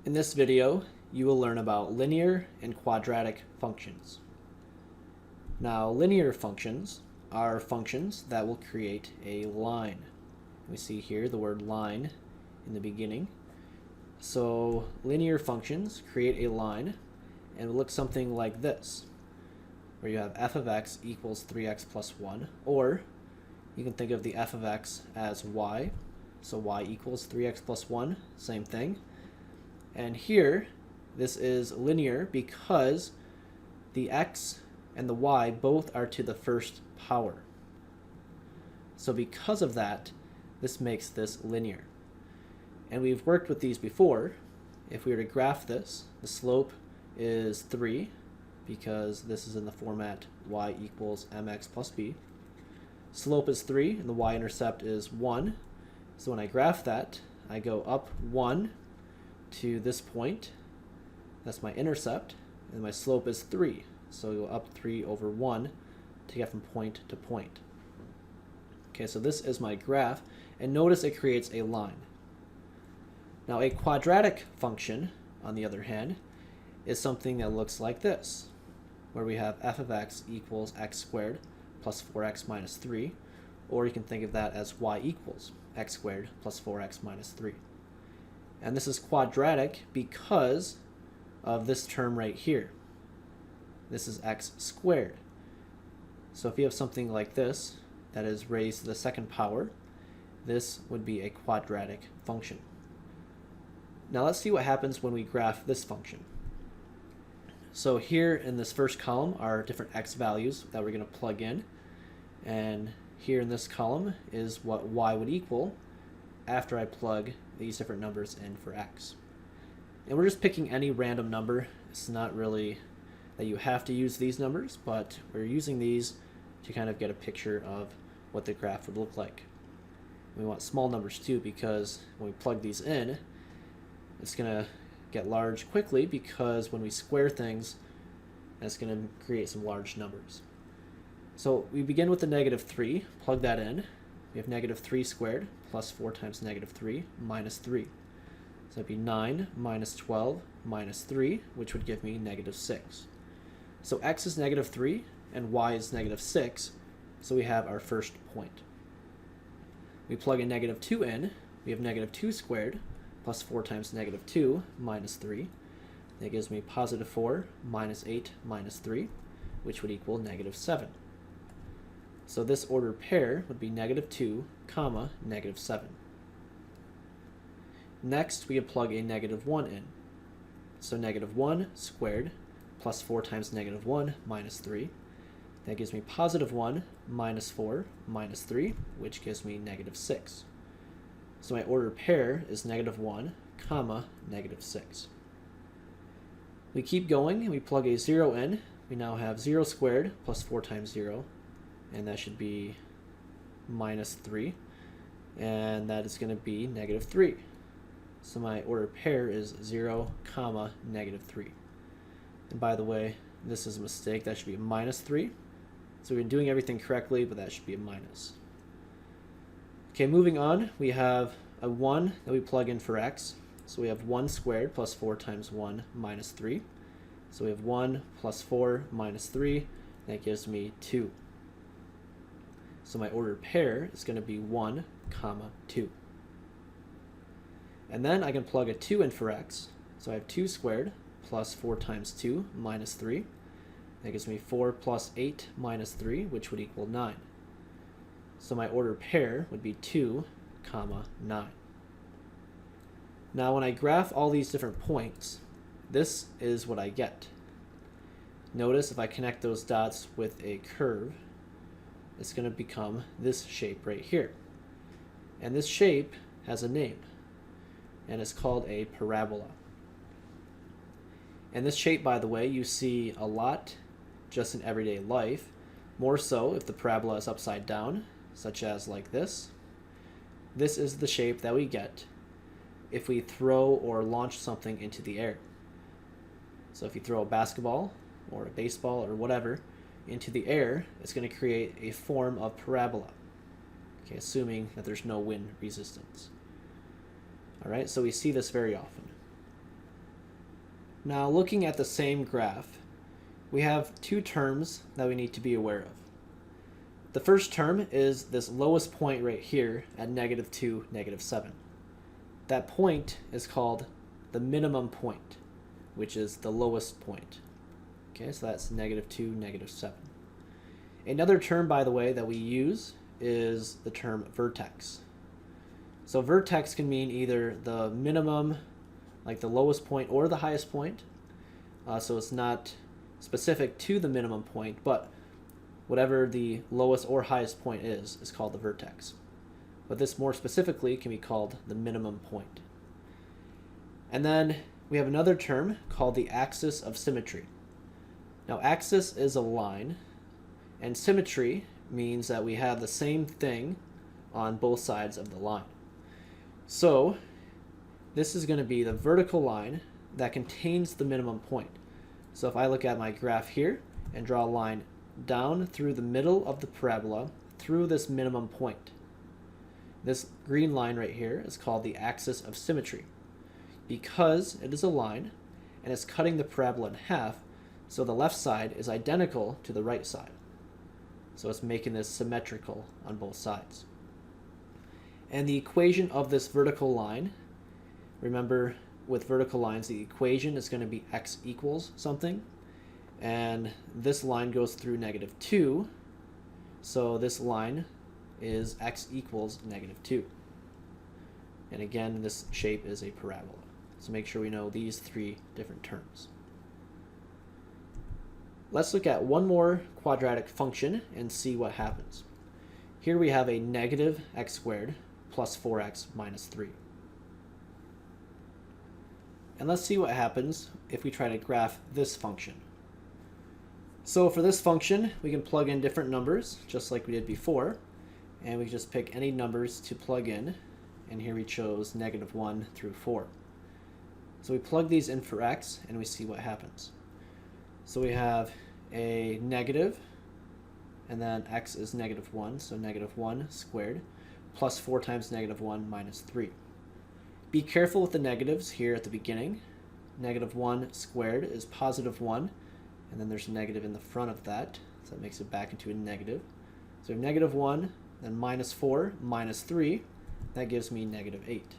In this video, you will learn about linear and quadratic functions. Now, linear functions are functions that will create a line. We see here the word line in the beginning. So linear functions create a line and it looks something like this, where you have f of x equals 3x plus 1, or you can think of the f of x as y. So y equals 3x plus 1, same thing. And here, this is linear because the x and the y both are to the first power. So because of that, this makes this linear. And we've worked with these before. If we were to graph this, the slope is 3 because this is in the format y equals mx plus b. Slope is 3 and the y-intercept is 1. So when I graph that, I go up 1 to this point. That's my intercept. And my slope is 3. So I go up 3 over 1 to get from point to point. Okay, so this is my graph. And notice it creates a line. Now a quadratic function, on the other hand, is something that looks like this, where we have f of x equals x squared plus 4x minus 3, or you can think of that as y equals x squared plus 4x minus 3. And this is quadratic because of this term right here. This is x squared. So if you have something like this that is raised to the second power, this would be a quadratic function. Now let's see what happens when we graph this function. So here in this first column are different x values that we're going to plug in. And here in this column is what y would equal after I plug these different numbers in for x. And we're just picking any random number. It's not really that you have to use these numbers, but we're using these to kind of get a picture of what the graph would look like. We want small numbers too, because when we plug these in, it's going to get large quickly, because when we square things, that's going to create some large numbers. So we begin with the negative 3, plug that in. We have negative 3 squared plus 4 times negative 3 minus 3. So it'd be 9 minus 12 minus 3, which would give me negative 6. So x is negative 3 and y is negative 6, so we have our first point. We plug a negative 2 in. We have negative 2 squared plus 4 times negative 2 minus 3. That gives me positive 4 minus 8 minus 3, which would equal negative 7. So this ordered pair would be negative 2, comma, negative 7. Next, we can plug a negative 1 in. So negative 1 squared plus 4 times negative 1 minus 3. That gives me positive 1 minus 4 minus 3, which gives me negative 6. So my ordered pair is negative 1, comma, negative 6. We keep going and we plug a 0 in. We now have 0 squared plus 4 times 0, and that should be minus 3, and that is going to be negative 3. So my ordered pair is 0, comma, negative 3. And by the way, this is a mistake. That should be a minus 3. So we've been doing everything correctly, but that should be a minus. Okay, moving on, we have a 1 that we plug in for x. So we have 1 squared plus 4 times 1 minus 3. So we have 1 plus 4 minus 3. That gives me 2. So my ordered pair is going to be 1, comma, 2. And then I can plug a 2 in for x. So I have 2 squared plus 4 times 2 minus 3. That gives me 4 plus 8 minus 3, which would equal 9. So my ordered pair would be 2, comma, 9. Now when I graph all these different points, this is what I get. Notice if I connect those dots with a curve, it's going to become this shape right here. And this shape has a name, and it's called a parabola. And this shape, by the way, you see a lot just in everyday life, more so if the parabola is upside down, such as like this. This is the shape that we get if we throw or launch something into the air. So if you throw a basketball or a baseball or whatever into the air, it's going to create a form of parabola, okay, assuming that there's no wind resistance. All right, so we see this very often. Now looking at the same graph, we have two terms that we need to be aware of. The first term is this lowest point right here at -2, -7. That point is called the minimum point, which is the lowest point. Okay, so that's -2, -7. Another term, by the way, that we use is the term vertex. So vertex can mean either the minimum, like the lowest point, or the highest point. So it's not specific to the minimum point, but whatever the lowest or highest point is called the vertex. But this more specifically can be called the minimum point. And then we have another term called the axis of symmetry. Now, axis is a line, and symmetry means that we have the same thing on both sides of the line. So this is going to be the vertical line that contains the minimum point. So if I look at my graph here and draw a line down through the middle of the parabola through this minimum point, this green line right here is called the axis of symmetry because it is a line and it's cutting the parabola in half, so the left side is identical to the right side. So it's making this symmetrical on both sides. And the equation of this vertical line, remember with vertical lines the equation is going to be x equals something, and this line goes through -2, so this line is x equals -2. And again, this shape is a parabola. So make sure we know these three different terms. Let's look at one more quadratic function and see what happens. Here we have a negative x squared plus 4x minus 3. And let's see what happens if we try to graph this function. So for this function, we can plug in different numbers, just like we did before. And we just pick any numbers to plug in. And here we chose -1 through 4. So we plug these in for x, and we see what happens. So we have a negative, and then x is -1, so -1 squared, plus 4 times -1 minus 3. Be careful with the negatives here at the beginning. -1 squared is +1, and then there's a negative in the front of that, so that makes it back into a negative. So -1, then -4, minus 3, that gives me -8.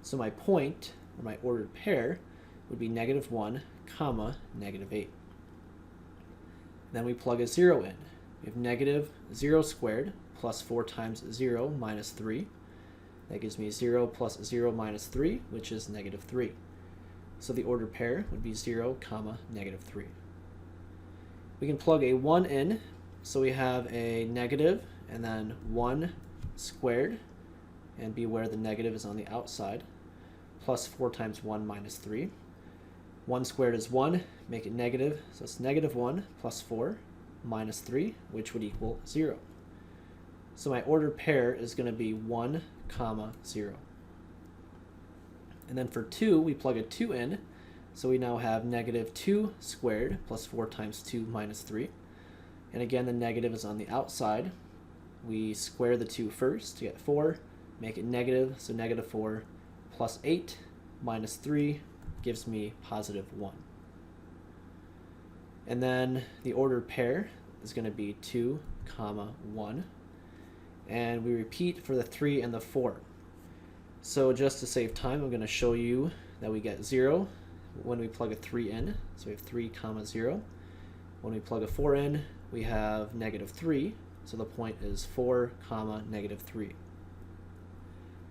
So my point, or my ordered pair, would be -1, comma, -8. Then we plug a 0 in. We have -0 squared plus 4 times 0 minus 3. That gives me 0 plus 0 minus 3, which is -3. So the ordered pair would be 0, comma, -3. We can plug a 1 in, so we have a negative and then 1 squared, and be aware the negative is on the outside, plus 4 times 1 minus 3. 1 squared is 1, make it negative, so it's -1 plus 4 minus 3, which would equal 0. So my ordered pair is going to be 1, comma, 0. And then for 2, we plug a 2 in, so we now have -2 squared plus 4 times 2 minus 3. And again, the negative is on the outside. We square the 2 first to get 4, make it negative, so -4 plus 8 minus 3 gives me +1. And then the ordered pair is going to be 2, comma, 1. And we repeat for the 3 and the 4. So just to save time, I'm going to show you that we get 0 when we plug a 3 in. So we have 3, comma, 0. When we plug a 4 in, we have -3. So the point is 4, comma, -3.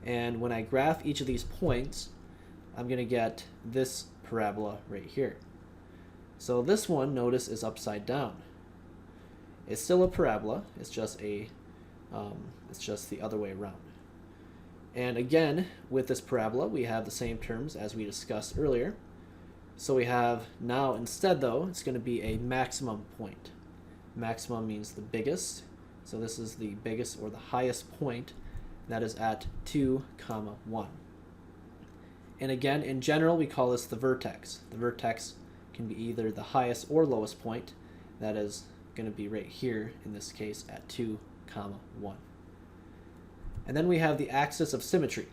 And when I graph each of these points, I'm going to get this parabola right here. So this one, notice, is upside down. It's still a parabola. It's just the other way around. And again, with this parabola, we have the same terms as we discussed earlier. So we have now, instead though, it's going to be a maximum point. Maximum means the biggest. So this is the biggest or the highest point that is at 2, comma, 1. And again, in general, we call this the vertex. The vertex can be either the highest or lowest point. That is going to be right here, in this case, at 2, comma, 1. And then we have the axis of symmetry.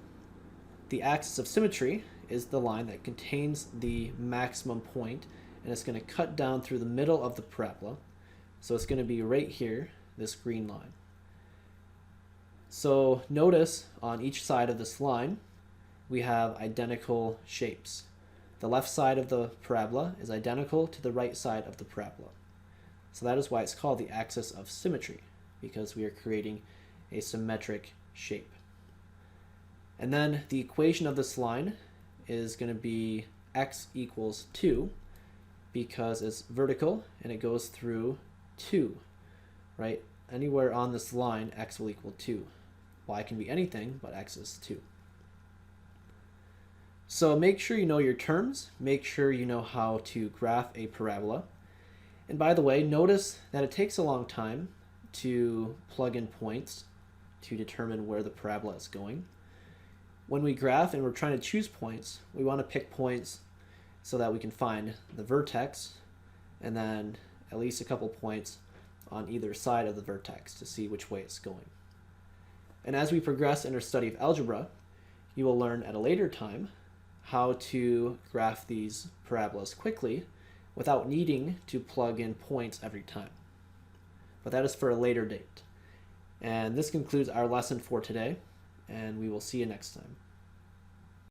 The axis of symmetry is the line that contains the maximum point, and it's going to cut down through the middle of the parabola. So it's going to be right here, this green line. So notice on each side of this line, we have identical shapes. The left side of the parabola is identical to the right side of the parabola. So that is why it's called the axis of symmetry, because we are creating a symmetric shape. And then the equation of this line is going to be x equals 2, because it's vertical and it goes through 2, right? Anywhere on this line, x will equal 2. Y can be anything, but x is 2. So make sure you know your terms, make sure you know how to graph a parabola. And by the way, notice that it takes a long time to plug in points to determine where the parabola is going. When we graph and we're trying to choose points, we want to pick points so that we can find the vertex and then at least a couple points on either side of the vertex to see which way it's going. And as we progress in our study of algebra, you will learn at a later time how to graph these parabolas quickly without needing to plug in points every time. But that is for a later date. And this concludes our lesson for today, and we will see you next time.